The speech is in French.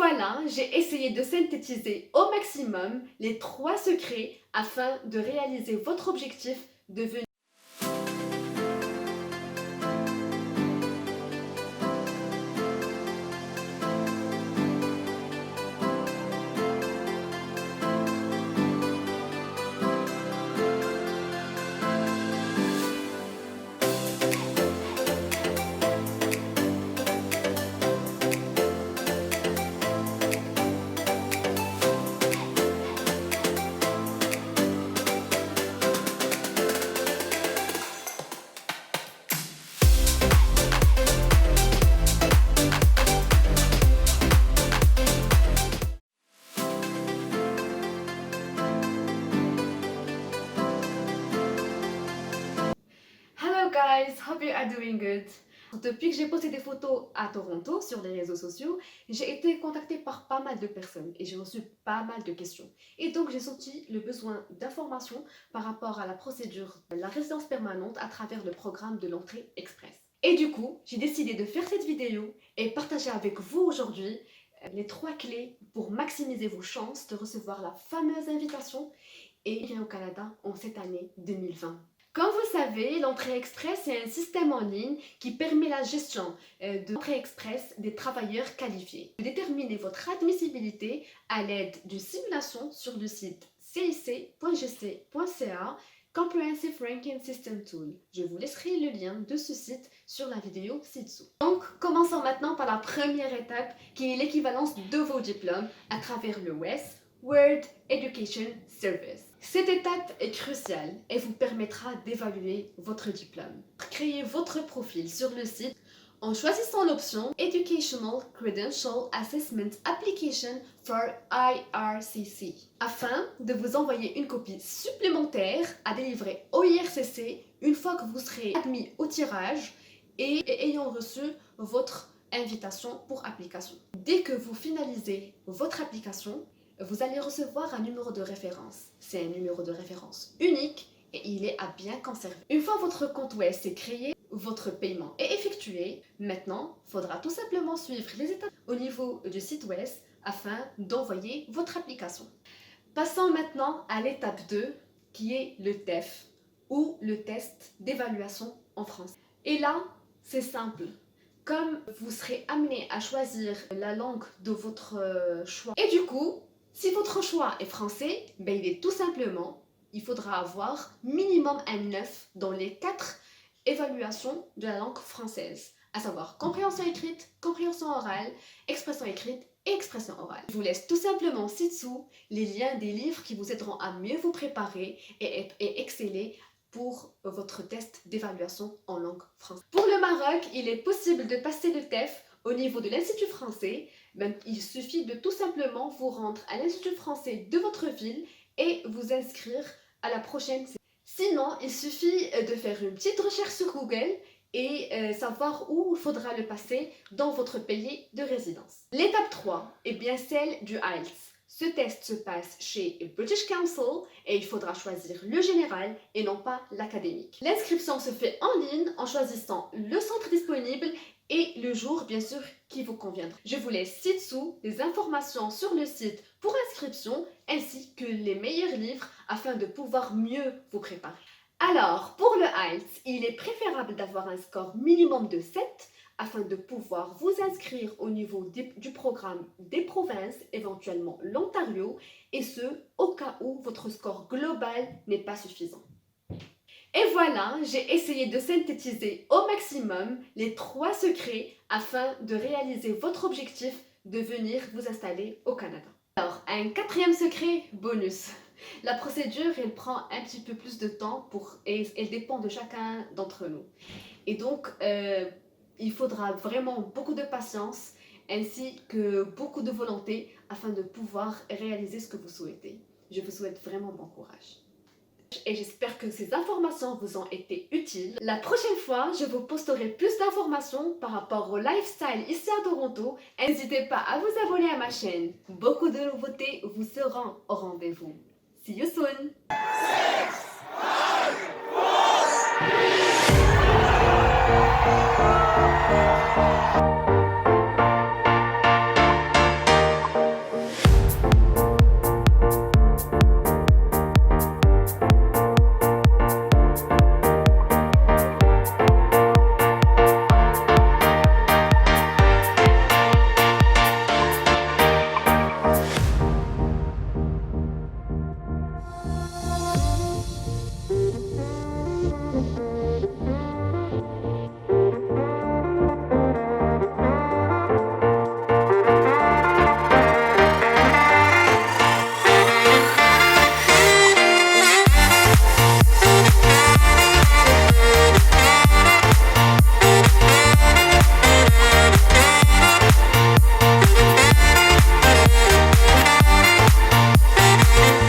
voilà, j'ai essayé de synthétiser au maximum les 3 secrets afin de réaliser votre objectif de venir. Hello guys, hope you are doing good. Depuis que j'ai posté des photos à Toronto sur les réseaux sociaux, j'ai été contactée par pas mal de personnes et j'ai reçu pas mal de questions. Et donc j'ai senti le besoin d'informations par rapport à la procédure de la résidence permanente à travers le programme de l'entrée express. Et du coup, j'ai décidé de faire cette vidéo et partager avec vous aujourd'hui les 3 clés pour maximiser vos chances de recevoir la fameuse invitation et venir au Canada en cette année 2020. Comme vous savez, l'entrée express est un système en ligne qui permet la gestion de l'entrée express des travailleurs qualifiés. Vous déterminez votre admissibilité à l'aide d'une simulation sur le site cic.gc.ca Comprehensive Ranking System Tool. Je vous laisserai le lien de ce site sur la vidéo ci-dessous. Donc, commençons maintenant par la première étape qui est l'équivalence de vos diplômes à travers le WES, World Education Service. Cette étape est cruciale et vous permettra d'évaluer votre diplôme. Créez votre profil sur le site en choisissant l'option Educational Credential Assessment Application for IRCC afin de vous envoyer une copie supplémentaire à délivrer au IRCC une fois que vous serez admis au tirage et ayant reçu votre invitation pour application. Dès que vous finalisez votre application, vous allez recevoir un numéro de référence. C'est un numéro de référence unique et il est à bien conserver. Une fois votre compte WES est créé, votre paiement est effectué. Maintenant, il faudra tout simplement suivre les étapes au niveau du site WES afin d'envoyer votre application. Passons maintenant à l'étape 2 qui est le TEF ou le test d'évaluation en français. Et là, c'est simple. Comme vous serez amené à choisir la langue de votre choix et du coup, si votre choix est français, il faudra avoir minimum un 9 dans les 4 évaluations de la langue française, à savoir compréhension écrite, compréhension orale, expression écrite et expression orale. Je vous laisse tout simplement ci-dessous les liens des livres qui vous aideront à mieux vous préparer et exceller pour votre test d'évaluation en langue française. Pour le Maroc, il est possible de passer le TEF au niveau de l'Institut français. Il suffit de tout simplement vous rendre à l'Institut français de votre ville et vous inscrire à la prochaine session. Sinon, il suffit de faire une petite recherche sur Google et savoir où il faudra le passer dans votre pays de résidence. L'étape 3 est bien celle du IELTS. Ce test se passe chez British Council et il faudra choisir le général et non pas l'académique. L'inscription se fait en ligne en choisissant le centre disponible et le jour bien sûr qui vous conviendra. Je vous laisse ci-dessous les informations sur le site pour inscription ainsi que les meilleurs livres afin de pouvoir mieux vous préparer. Alors pour le IELTS, il est préférable d'avoir un score minimum de 7 afin de pouvoir vous inscrire au niveau du programme des provinces, éventuellement l'Ontario, et ce, au cas où votre score global n'est pas suffisant. Et voilà, j'ai essayé de synthétiser au maximum les 3 secrets afin de réaliser votre objectif de venir vous installer au Canada. Alors, un 4e secret bonus. La procédure, elle prend un petit peu plus de temps et elle dépend de chacun d'entre nous. Et donc, il faudra vraiment beaucoup de patience ainsi que beaucoup de volonté afin de pouvoir réaliser ce que vous souhaitez. Je vous souhaite vraiment bon courage. Et j'espère que ces informations vous ont été utiles. La prochaine fois, je vous posterai plus d'informations par rapport au lifestyle ici à Toronto. N'hésitez pas à vous abonner à ma chaîne. Beaucoup de nouveautés vous seront au rendez-vous. See you soon! 6, 5, 4, 3.